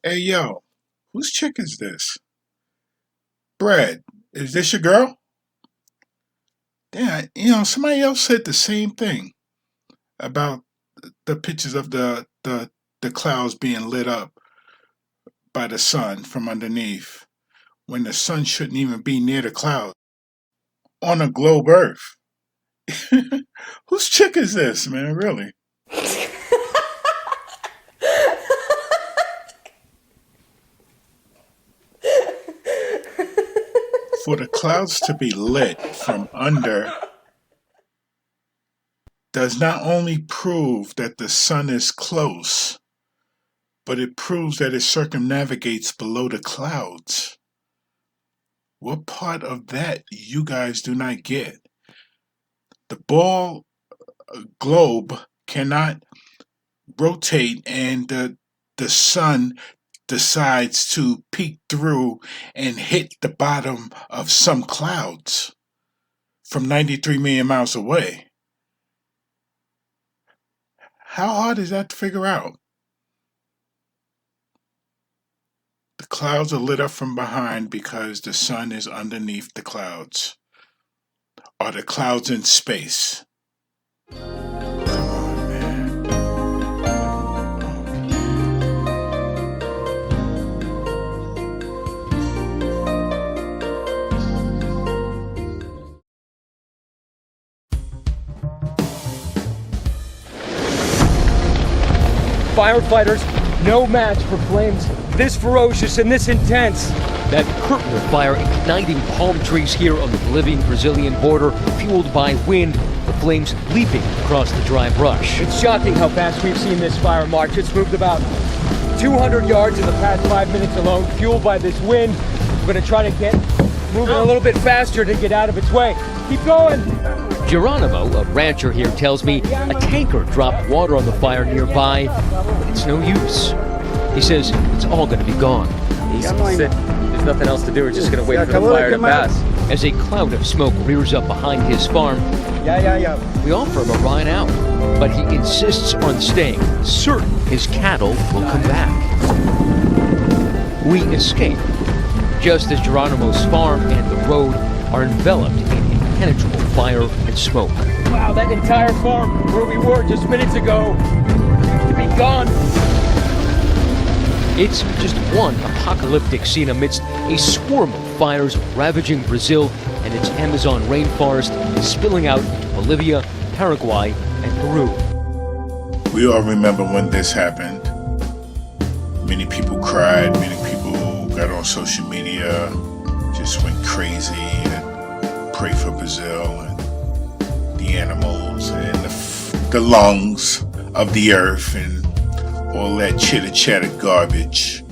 Hey yo, whose chick is this? Brad, is this your girl? Yeah, somebody else said the same thing about the pictures of the clouds being lit up by the sun from underneath when the sun shouldn't even be near the clouds on a globe Earth. Whose chick is this, man? Really? For the clouds to be lit from under does not only prove that the sun is close, but it proves that it circumnavigates below the clouds. What part of that you guys do not get? The ball globe cannot rotate and the sun decides to peek through and hit the bottom of some clouds from 93 million miles away. How hard is that to figure out? The clouds are lit up from behind because the sun is underneath the clouds. Are the clouds in space? Come on, man. Firefighters, no match for flames this ferocious and this intense. That curtain of fire igniting palm trees here on the Bolivian-Brazilian border, fueled by wind, the flames leaping across the dry brush. It's shocking how fast we've seen this fire march. It's moved about 200 yards in the past 5 minutes alone, fueled by this wind. We're going to try to get moving a little bit faster to get out of its way. Keep going. Geronimo, a rancher here, tells me a tanker dropped water on the fire nearby, but it's no use. He says it's all going to be gone. There's nothing else to do. We're just going to wait for the fire to pass. As a cloud of smoke rears up behind his farm, we offer him a ride out, but he insists on staying, certain his cattle will come back. We escape, just as Geronimo's farm and the road are enveloped in impenetrable fire and smoke. Wow, that entire farm where we were just minutes ago seems to be gone. It's just one apocalyptic scene amidst a swarm of fires ravaging Brazil and its Amazon rainforest, spilling out Bolivia, Paraguay, and Peru. We all remember when this happened. Many people cried, many people got on social media, just went crazy and prayed for Brazil and the animals and the lungs of the earth and all that chitter-chatter garbage.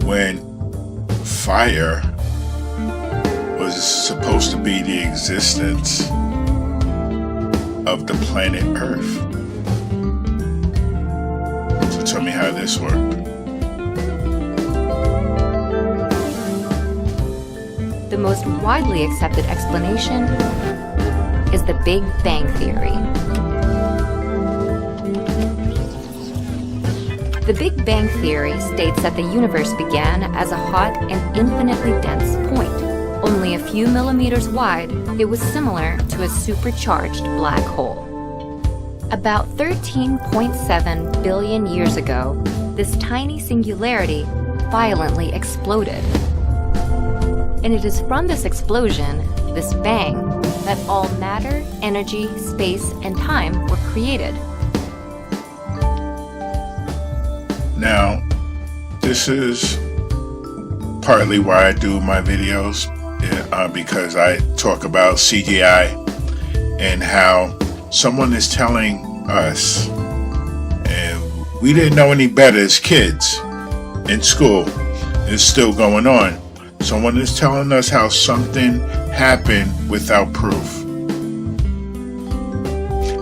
When fire was supposed to be the existence of the planet Earth. So tell me how this worked. The most widely accepted explanation is the Big Bang Theory. The Big Bang Theory states that the universe began as a hot and infinitely dense point. Only a few millimeters wide, it was similar to a supercharged black hole. About 13.7 billion years ago, this tiny singularity violently exploded. And it is from this explosion, this bang, that all matter, energy, space, and time were created. Now, this is partly why I do my videos, because I talk about C.G.I. and how someone is telling us, and we didn't know any better as kids in school, it's still going on. Someone is telling us how something happened without proof.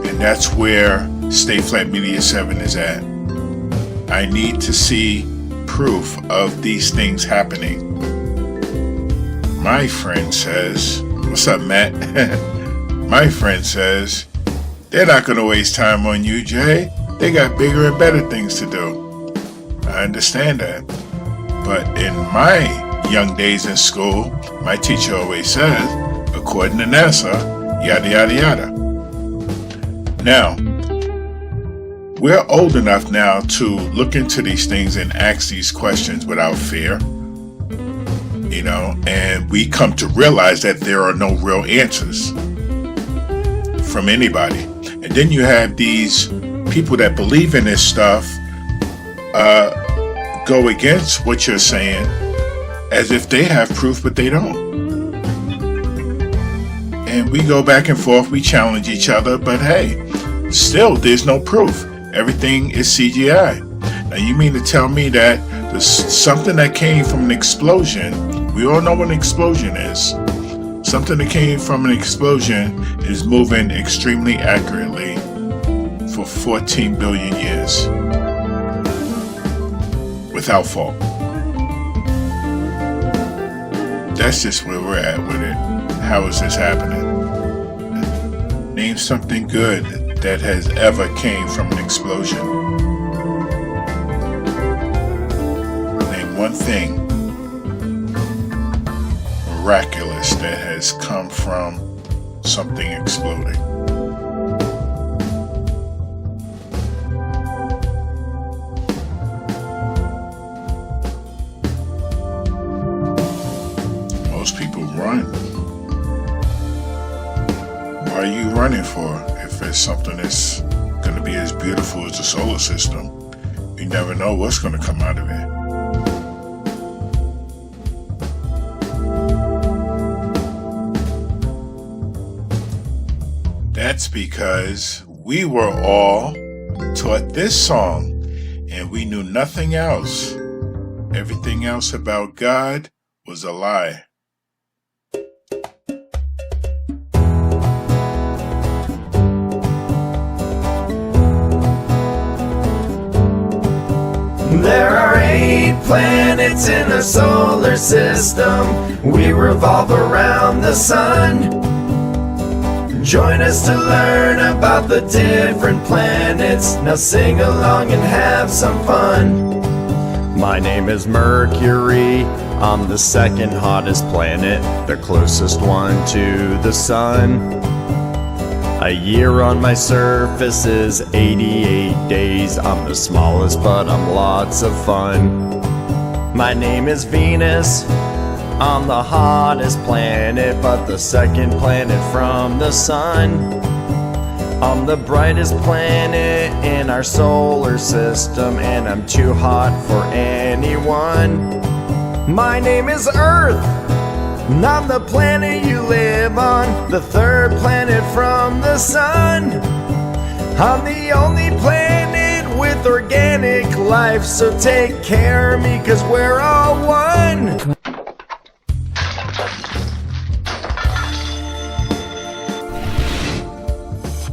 And that's where Stay Flat Media 7 is at. I need to see proof of these things happening. My friend says, what's up, Matt? My friend says, they're not going to waste time on you, Jay. They got bigger and better things to do. I understand that. But in my young days in school, my teacher always says, according to NASA, yada, yada, yada. Now, we're old enough now to look into these things and ask these questions without fear, and we come to realize that there are no real answers from anybody. And then you have these people that believe in this stuff go against what you're saying as if they have proof, but they don't. And we go back and forth, we challenge each other, but hey, still there's no proof. Everything is CGI. Now you mean to tell me that there's something that came from an explosion? We all know what an explosion is. Something that came from an explosion is moving extremely accurately for 14 billion years without fault. That's just where we're at with it. How is this happening? Name something good that has ever came from an explosion. Name one thing miraculous that has come from something exploding. Most people run. What are you running for? If it's something that's going to be as beautiful as the solar system, you never know what's going to come out of it. That's because we were all taught this song and we knew nothing else. Everything else about God was a lie. There are 8 planets in the solar system. We revolve around the sun. Join us to learn about the different planets. Now sing along and have some fun. My name is Mercury. I'm the second hottest planet, the closest one to the sun. A year on my surface is 88 days. I'm the smallest, but I'm lots of fun. My name is Venus. I'm the hottest planet, but the second planet from the sun. I'm the brightest planet in our solar system, and I'm too hot for anyone. My name is Earth. I'm the planet you live on, the third planet from the sun. I'm the only planet with organic life, so take care of me, 'cause we're all one.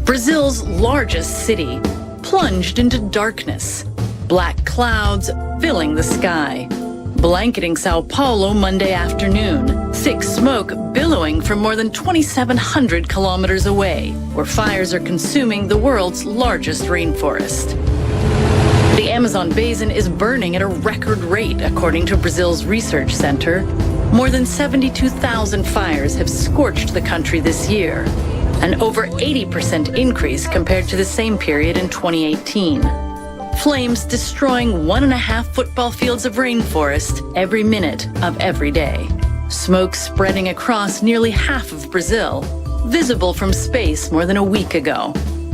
Brazil's largest city plunged into darkness, black clouds filling the sky, blanketing Sao Paulo Monday afternoon, thick smoke billowing from more than 2,700 kilometers away, where fires are consuming the world's largest rainforest. The Amazon basin is burning at a record rate, according to Brazil's research center. More than 72,000 fires have scorched the country this year, an over 80% increase compared to the same period in 2018. Flames destroying 1.5 football fields of rainforest every minute of every day. Smoke spreading across nearly half of Brazil, visible from space more than a week ago,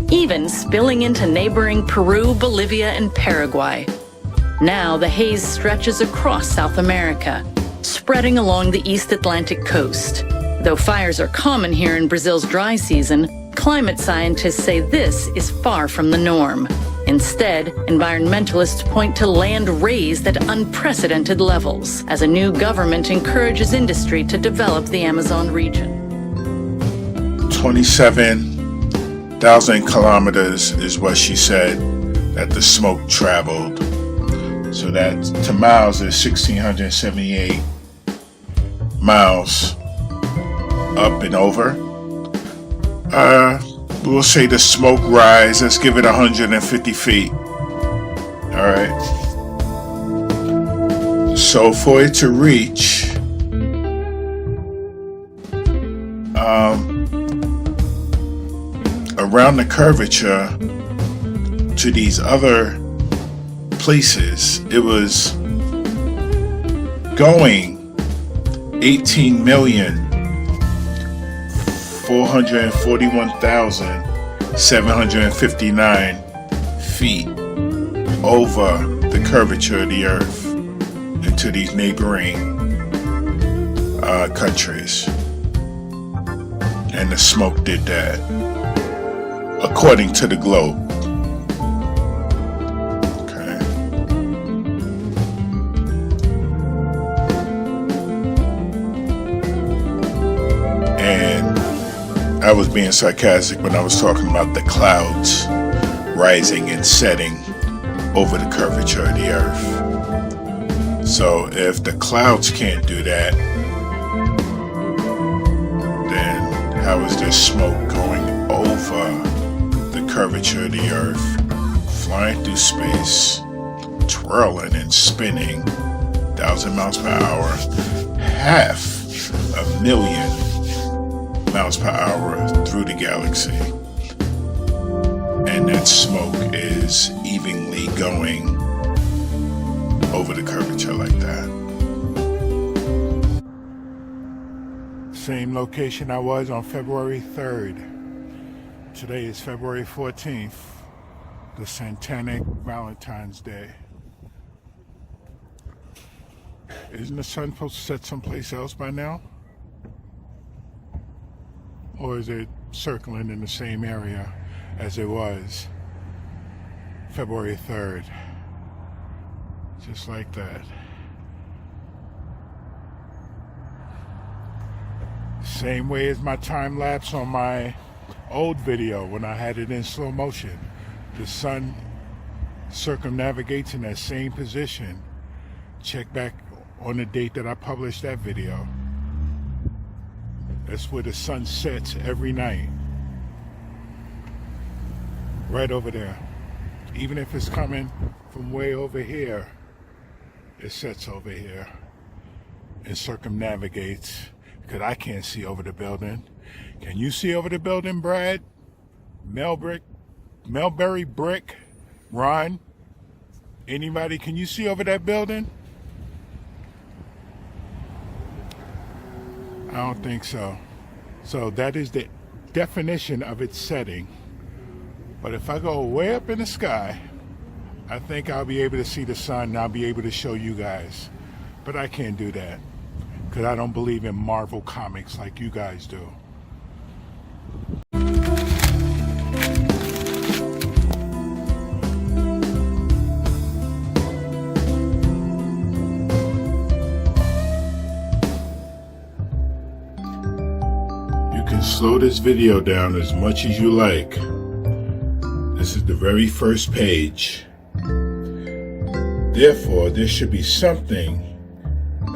even spilling into neighboring Peru, Bolivia, and Paraguay. Now the haze stretches across South America, spreading along the East Atlantic coast. Though fires are common here in Brazil's dry season, climate scientists say this is far from the norm. Instead, environmentalists point to land raised at unprecedented levels as a new government encourages industry to develop the Amazon region. 27,000 kilometers is what she said that the smoke traveled. So that to miles is 1,678 miles up and over. we'll say the smoke rise, let's give it 150 feet. Alright. So for it to reach around the curvature to these other places, it was going 18,441,759 feet over the curvature of the earth into these neighboring countries. And the smoke did that, according to the globe. Okay. And I was being sarcastic when I was talking about the clouds rising and setting over the curvature of the earth. So if the clouds can't do that, then how is there smoke going over the curvature of the earth, flying through space, twirling and spinning 1,000 miles per hour, 500,000 miles per hour through the galaxy? And that smoke is evenly going over the curvature like that. Same location I was on February 3rd. Today is February 14th, the Satanic Valentine's Day. Isn't the sun supposed to set someplace else by now? Or is it circling in the same area as it was February 3rd? Just like that. Same way as my time lapse on my old video when I had it in slow motion. The sun circumnavigates in that same position. Check back on the date that I published that video. That's where the sun sets every night. Right over there. Even if it's coming from way over here, it sets over here and circumnavigates, because I can't see over the building. Can you see over the building, Brad? Melberry Brick? Ron? Anybody, can you see over that building? I don't think so. So that is the definition of its setting. But if I go way up in the sky, I think I'll be able to see the sun and I'll be able to show you guys. But I can't do that because I don't believe in Marvel comics like you guys do. You can slow this video down as much as you like. This is the very first page. Therefore, there should be something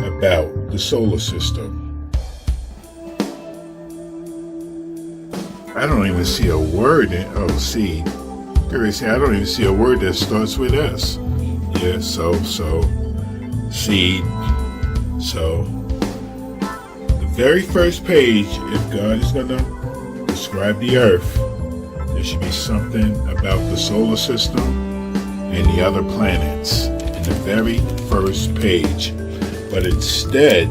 about the solar system. I don't even see a word in, see. Seriously, I don't even see a word that starts with S. Yeah, seed. So, the very first page, if God is gonna describe the earth, there should be something about the solar system and the other planets in the very first page. But instead,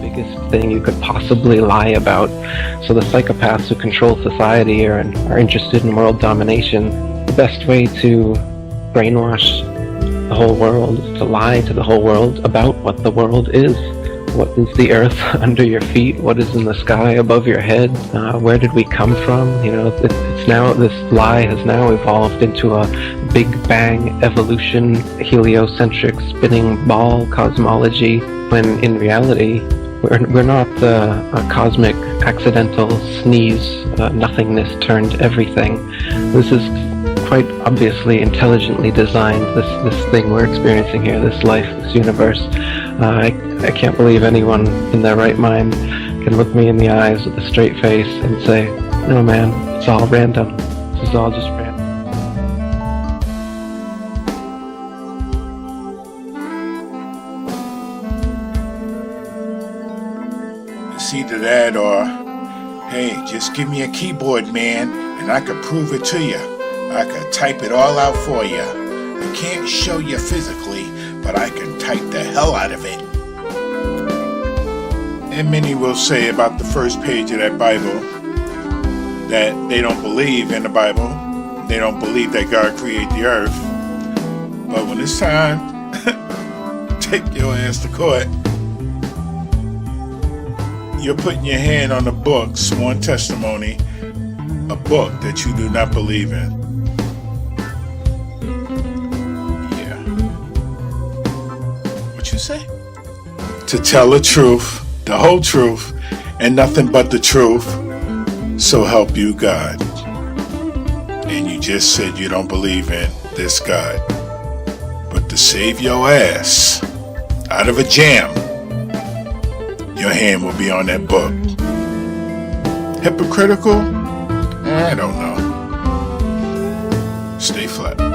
biggest thing you could possibly lie about. So the psychopaths who control society are interested in world domination. The best way to brainwash the whole world is to lie to the whole world about what the world is. What is the earth under your feet? What is in the sky above your head? Where did we come from? You know, it's now, this lie has now evolved into a Big Bang evolution, heliocentric spinning ball cosmology, when in reality, we're not a cosmic accidental sneeze, nothingness turned everything. This is quite obviously intelligently designed, this thing we're experiencing here, this life, this universe. I can't believe anyone in their right mind can look me in the eyes with a straight face and say, no man, it's all random. This is all just random. It's either that or, hey, just give me a keyboard, man, and I could prove it to you. I could type it all out for you. I can't show you physically, but I can type the hell out of it. And many will say about the first page of that Bible that they don't believe in the Bible. They don't believe that God created the earth. But when it's time, take your ass to court. You're putting your hand on a book, sworn testimony, a book that you do not believe in. Yeah. What you say? To tell the truth, the whole truth, and nothing but the truth, so help you God. And you just said you don't believe in this God. But to save your ass out of a jam, your hand will be on that book. Hypocritical? I don't know. Stay flat.